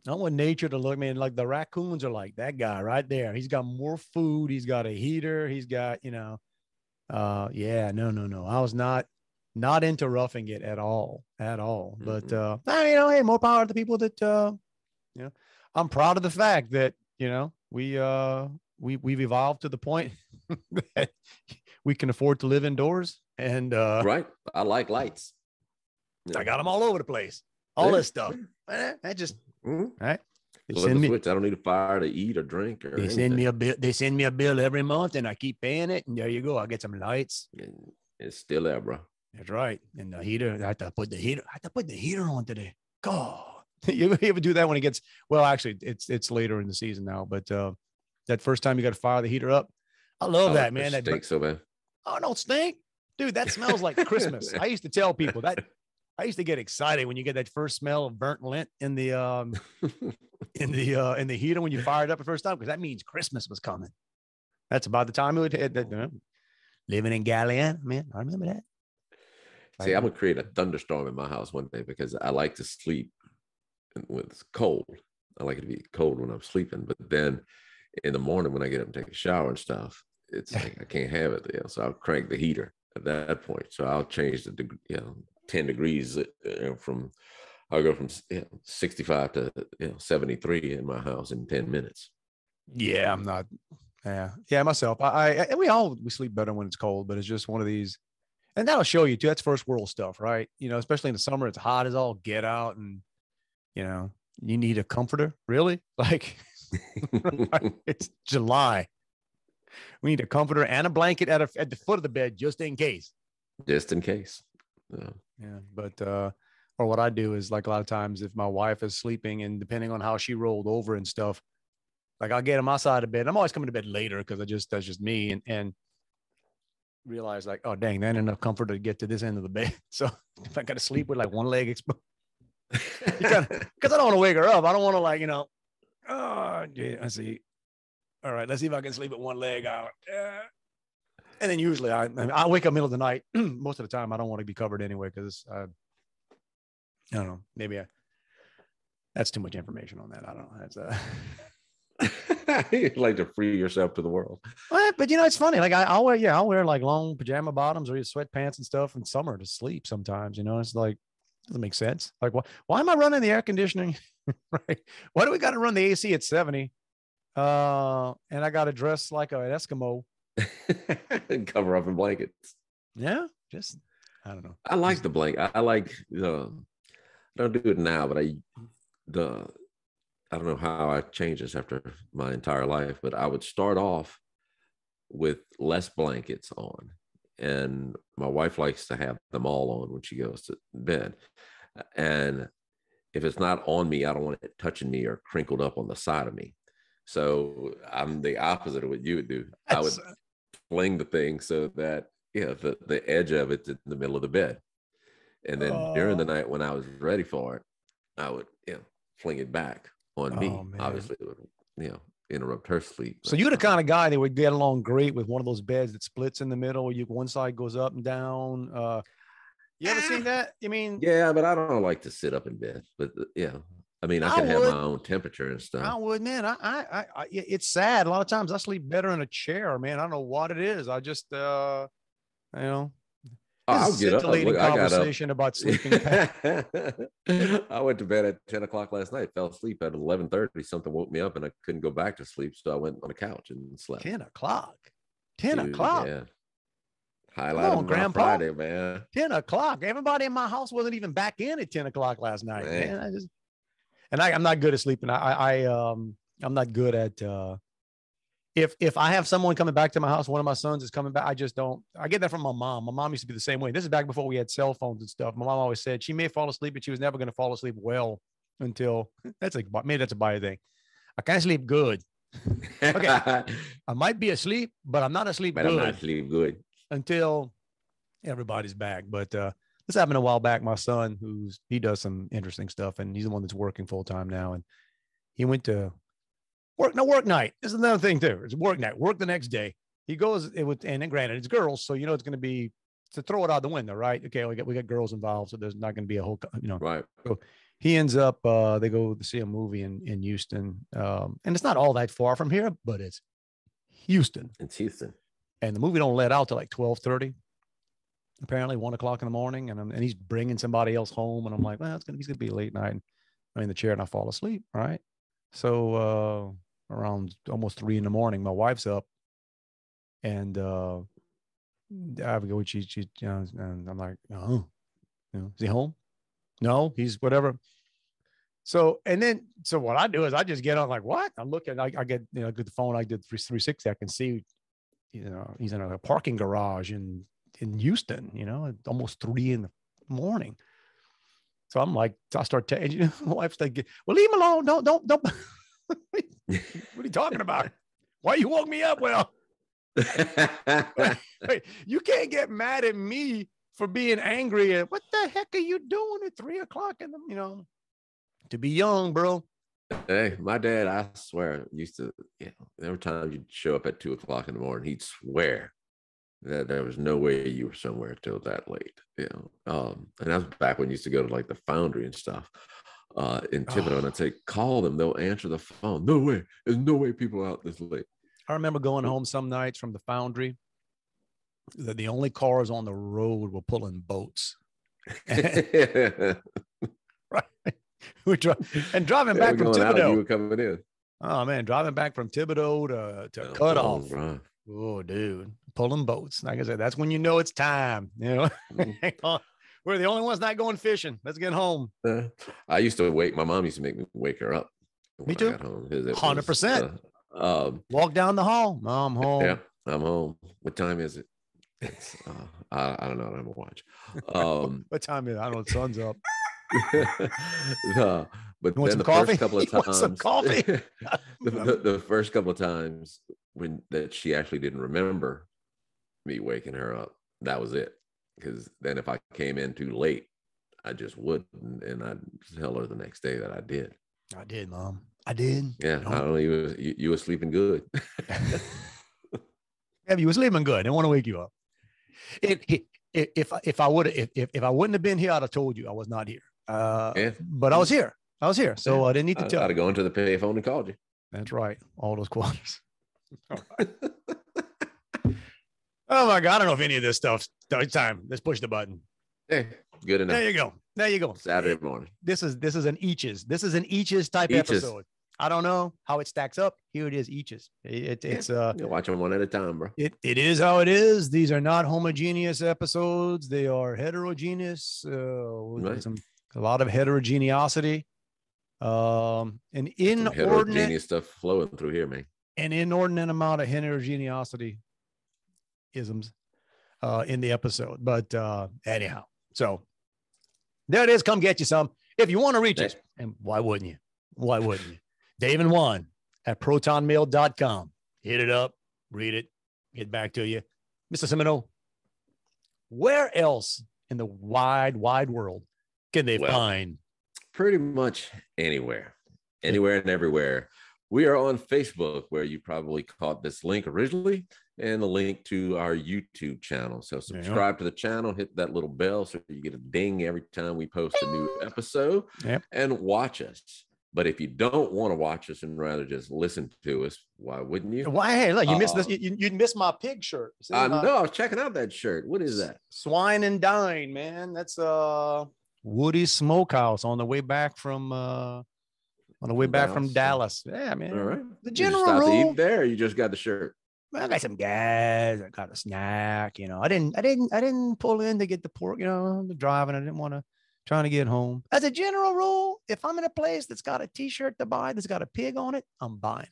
I want nature to look, man, like the raccoons are like that guy right there. He's got more food. He's got a heater. He's got, no. I was not into roughing it at all. But, hey, more power to the people that, I'm proud of the fact that, we've evolved to the point that we can afford to live indoors. And,
right. I like lights.
I got them all over the place. All this stuff. I just, right.
They send me, switch. I don't need a fire to eat or drink. Or
they send me a bill. They send me a bill every month, and I keep paying it. And there you go. I get some lights.
And it's still there, bro.
That's right. And the heater. I have to put the heater on today. God, you ever do that when it gets? Well, actually, it's later in the season now. But that first time you got to fire the heater up, I love that, man.
That stinks so bad.
Oh, don't stink, dude. That smells like Christmas. I used to tell people that. I used to get excited when you get that first smell of burnt lint in the in the heater when you fire it up the first time, because that means Christmas was coming. That's about the time it would hit. Living in Galilean, man, I remember that.
See, I'm gonna create a thunderstorm in my house one day because I like to sleep when it's cold. I like it to be cold when I'm sleeping, but then in the morning when I get up and take a shower and stuff, it's like I can't have it there. So I'll crank the heater at that point. So I'll change the 10 degrees I'll go from 65 to 73 in my house in 10 minutes.
Yeah, I'm not. Yeah, myself. We sleep better when it's cold, but it's just one of these, and that'll show you too. That's first world stuff, right? Especially in the summer, it's hot as all get out, and you need a comforter. Really, like it's July. We need a comforter and a blanket at the foot of the bed just in case.
Just in case.
Yeah, but or what I do is, like, a lot of times if my wife is sleeping, and depending on how she rolled over and stuff, like I'll get on my side of bed. I'm always coming to bed later because that's just me, and realize like, oh dang, that ain't enough comfort to get to this end of the bed. So if I got to sleep with like one leg exposed, because I don't want to wake her up. I don't want to oh yeah, I see. All right, let's see if I can sleep with one leg out. And then usually I wake up middle of the night. Most of the time I don't want to be covered anyway, because I don't know, maybe That's too much information on that. I don't know. That's
You like to free yourself to the world.
but it's funny. Like I'll wear like long pajama bottoms or sweatpants and stuff in summer to sleep sometimes. It's like, doesn't make sense. Like, why am I running the air conditioning? Right? Why do we got to run the AC at 70? And I got to dress like an Eskimo
and cover up in blankets.
Yeah, just I don't know.
I like the blanket. I like I don't do it now, but I don't know how I changed this after my entire life, but I would start off with less blankets on. And my wife likes to have them all on when she goes to bed. And if it's not on me, I don't want it touching me or crinkled up on the side of me. So I'm the opposite of what you would do. I would fling the thing so that the edge of it's in the middle of the bed. And then during the night when I was ready for it, I would fling it back on me. Man. Obviously it would interrupt her sleep.
So you're the kind of guy that would get along great with one of those beds that splits in the middle. One side goes up and down. You ever seen that? You mean?
Yeah, but I don't like to sit up in bed. But I mean, I can have my own temperature and stuff.
I would, man. I it's sad. A lot of times I sleep better in a chair, man. I don't know what it is. I just,
I'll get up.
Look, conversation about sleeping.
I went to bed at 10 o'clock last night, fell asleep at 11:30. Something woke me up and I couldn't go back to sleep. So I went on the couch and slept.
10 o'clock. 10 o'clock.
Yeah. Highlight of Grandpa. Friday, man.
10 o'clock. Everybody in my house wasn't even back in at 10 o'clock last night, man. I'm not good at sleeping. I'm not good at if I have someone coming back to my house, one of my sons is coming back, I just don't. I get that from my mom. My mom used to be the same way. This is back before we had cell phones and stuff. My mom always said she may fall asleep, but she was never going to fall asleep well until maybe that's a bio thing. I can't sleep good. Okay, I might be asleep, but I'm not asleep good.
I'm not asleep good
until everybody's back. But this happened a while back. My son, he does some interesting stuff, and he's the one that's working full time now. And he went to work night. This is another thing too. It's work night. Work the next day. He goes and then granted it's girls, so it's going to be to throw it out the window, right? Okay, we got girls involved, so there's not going to be a whole
right.
So he ends up they go to see a movie in Houston, and it's not all that far from here, but it's Houston.
It's Houston. And
the movie don't let out till like 12:30, apparently 1 o'clock in the morning. And he's bringing somebody else home. And I'm like, well, he's going to be a late night. And I'm in the chair and I fall asleep. All right. So around almost 3 in the morning, my wife's up and I go, and I'm like, oh, is he home? No, he's whatever. So what I do is I just get on like, what? I'm looking, I get, get the phone. I did 360. I can see, he's in a parking garage in Houston, at almost 3 in the morning. So I'm like, I start my wife's like, well, leave him alone. Don't. What are you talking about? Why you woke me up? Well, wait, you can't get mad at me for being angry. And what the heck are you doing at 3 o'clock in the, to be young, bro?
Hey, my dad, I swear, used to, every time you'd show up at 2 o'clock in the morning, he'd swear that there was no way you were somewhere till that late. And that was back when you used to go to like the Foundry and stuff in Thibodeau, and I'd say, call them, they'll answer the phone. No way. There's no way people are out this late.
I remember going home some nights from the Foundry that the only cars on the road were pulling boats. Right. And driving back from Thibodeau.
You were coming in.
Oh man, driving back from Thibodeau to cut off. Right. Oh, dude, pulling boats. Like I said, that's when it's time. We're the only ones not going fishing. Let's get home.
I used to wake. My mom used to make me wake her up.
Me too. 100%. Walk down the hall. Mom, home.
Yeah, I'm home. What time is it? It's I don't know. I don't watch.
What time is it? I don't know. The sun's up.
But then the first couple of times,
some coffee.
the first couple of times that she actually didn't remember me waking her up, that was it. Because then if I came in too late, I just wouldn't, and I'd tell her the next day that I did.
I did, Mom. I did.
Yeah, I don't know. You were sleeping good.
Yeah, you were sleeping good. I didn't want to wake you up. If I wouldn't have been here, I'd have told you I was not here. But I was here. I was here. So I didn't need to tell.
I'd have gone to the payphone and called you.
That's right. All those quarters. All right. Oh my God. I don't know if any of this stuff's time. Let's push the button.
Hey, good enough.
There you go. There you go.
Saturday morning.
This is an eaches. This is an eaches type episode. I don't know how it stacks up. Here it is, eaches. It's
you watch them one at a time, bro.
It is how it is. These are not homogeneous episodes. They are heterogeneous.
Right.
A lot of heterogeneosity. An inordinate
heterogeneous stuff flowing through here, man.
An inordinate amount of heterogeneosity isms in the episode. But anyhow, so there it is. Come get you some. If you want to reach us, and why wouldn't you? Why wouldn't you? Dave and Juan at protonmail.com. Hit it up, read it, get back to you. Mr. Semino, where else in the wide world can they find?
Pretty much anywhere and everywhere. We are on Facebook, where you probably caught this link originally, and the link to our YouTube channel. So subscribe to the channel, hit that little bell so you get a ding every time we post a new episode, and watch us. But if you don't want to watch us and rather just listen to us, why wouldn't you?
Why? Hey, look, you missed this. You missed my pig shirt.
I know. I was checking out that shirt. What is that?
Swine and Dine, man. That's Woody's Smokehouse on the way back from Dallas. Yeah, man.
All right.
The general
rule.
To
eat there. Or you just got the shirt.
I got some gas. I got a snack. You know, I didn't pull in to get the pork. You know, the driving. I didn't want to. Trying to get home. As a general rule, if I'm in a place that's got a T-shirt to buy that's got a pig on it, I'm buying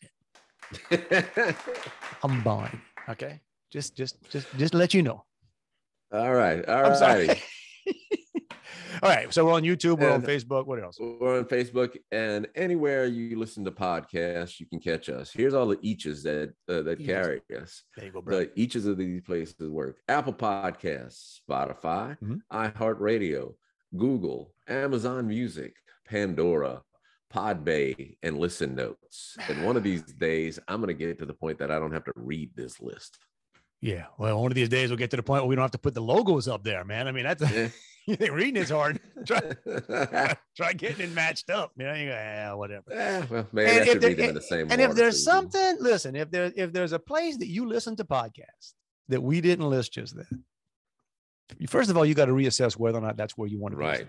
it. I'm buying. Okay, just let you know.
All right.
I'm sorry. All right. So we're on YouTube. We're on Facebook. What else?
We're on Facebook, and anywhere you listen to podcasts, you can catch us. Here's all the eaches that carry us.
There you go, bro.
The eaches of these places work: Apple Podcasts, Spotify, iHeartRadio, Google, Amazon Music, Pandora, Podbay, and Listen Notes. And one of these days, I'm going to get to the point that I don't have to read this list. Yeah. Well, one of these days we'll get to the point where we don't have to put the logos up there, man. I mean, that's you think reading is hard. Try getting it matched up. You know, you go, whatever. Well, maybe I should read them in the same order. And if there's something, listen, if there's a place that you listen to podcasts that we didn't list just then, first of all, you got to reassess whether or not that's where you want to be.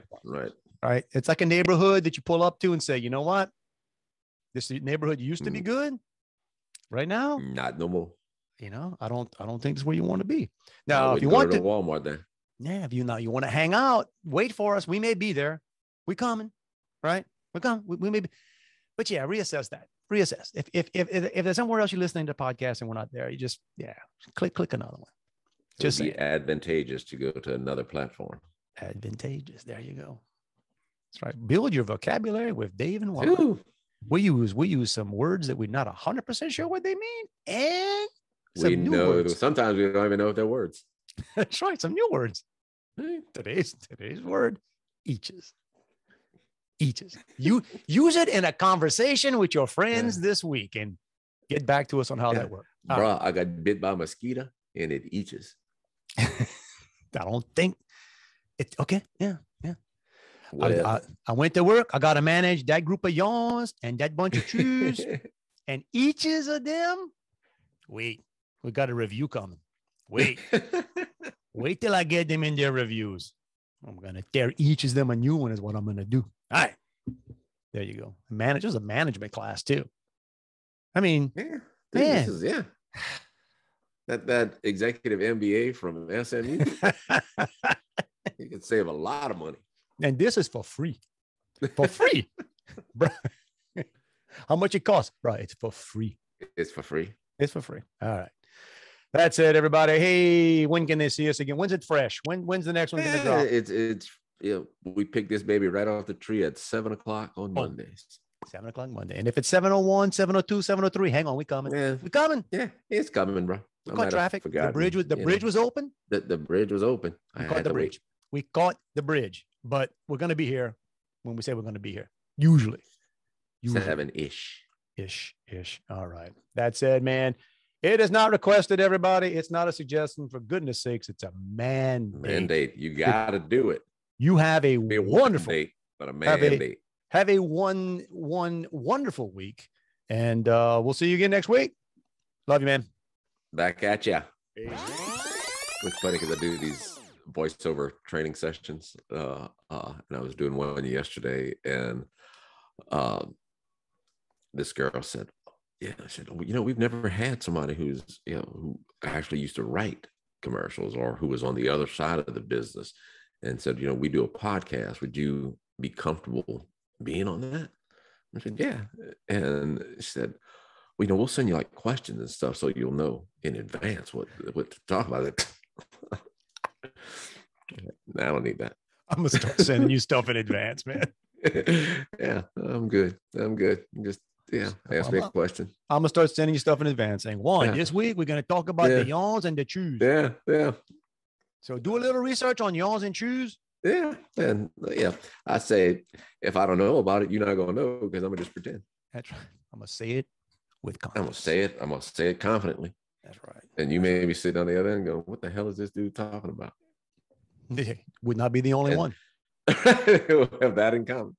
Right. It's like a neighborhood that you pull up to and say, you know what? This neighborhood used to be good. Right now, not no more. You know, I don't think it's where you want to be. Now, if you want to Walmart, then if you want to hang out, wait for us. We may be there. We coming, right? We're coming. We may be, but yeah, reassess that. Reassess. If there's somewhere else you're listening to podcasts and we're not there, you just click another one. Just be advantageous to go to another platform. Advantageous. There you go. That's right. Build your vocabulary with Dave and Juan. We use some words that we're not 100% sure what they mean, and we know words. Sometimes we don't even know if they're words. That's right. Some new words. Today's word: eaches. Eaches. You use it in a conversation with your friends this week, and get back to us on how that works. Bro, I got bit by a mosquito and it eaches. I don't think it. Okay. Yeah. I went to work. I got to manage that group of yawns and that bunch of chews and eaches of them. Wait, we got a review coming. Wait till I get them in their reviews. I'm going to tear eaches them a new one is what I'm going to do. All right. There you go. There's a management class too. I mean, man. That executive MBA from SMU, you can save a lot of money. And this is for free. For free. Bro. How much it costs? Bro, it's for free. It's for free. It's for free. All right. That's it, everybody. Hey, when can they see us again? When's it fresh? When's the next one going to drop? It's we pick this baby right off the tree at 7:00 on Mondays. 7:00 Monday. And if it's 7:01, 7:02, 7:03, hang on, we coming. Yeah. We coming. Yeah, it's coming, bro. We caught traffic. The bridge was open. The bridge was open. We caught the bridge. We caught the bridge, but we're going to be here when we say we're going to be here. Usually. 7-ish. Ish. All right. That said, man, it is not requested, everybody. It's not a suggestion. For goodness sakes, it's a mandate. You got to do it. You have a wonderful date, but a mandate.
Have a one wonderful week. And we'll see you again next week. Love you, man.
Back at ya. It's funny because I do these voiceover training sessions. And I was doing one yesterday, and this girl said, yeah, I said, we've never had somebody who actually used to write commercials or who was on the other side of the business, and said, we do a podcast. Would you be comfortable being on that? I said, yeah. And she said, we'll send you like questions and stuff so you'll know in advance what to talk about. I don't need that.
I'm going to start sending you stuff in advance, man.
Yeah, I'm good. Just, ask me a question.
I'm going to start sending you stuff in advance saying, Juan, this week we're going to talk about the Yahns and the chews.
Yeah.
So do a little research on Yahns and chews.
Yeah. And I say, if I don't know about it, you're not going to know because I'm going to just pretend.
That's right. I'm going to say it with confidence.
I'm going to say it confidently.
That's right.
And you may be sitting on the other end and go, what the hell is this dude talking about?
Would not be the only one.
We'll have that in common.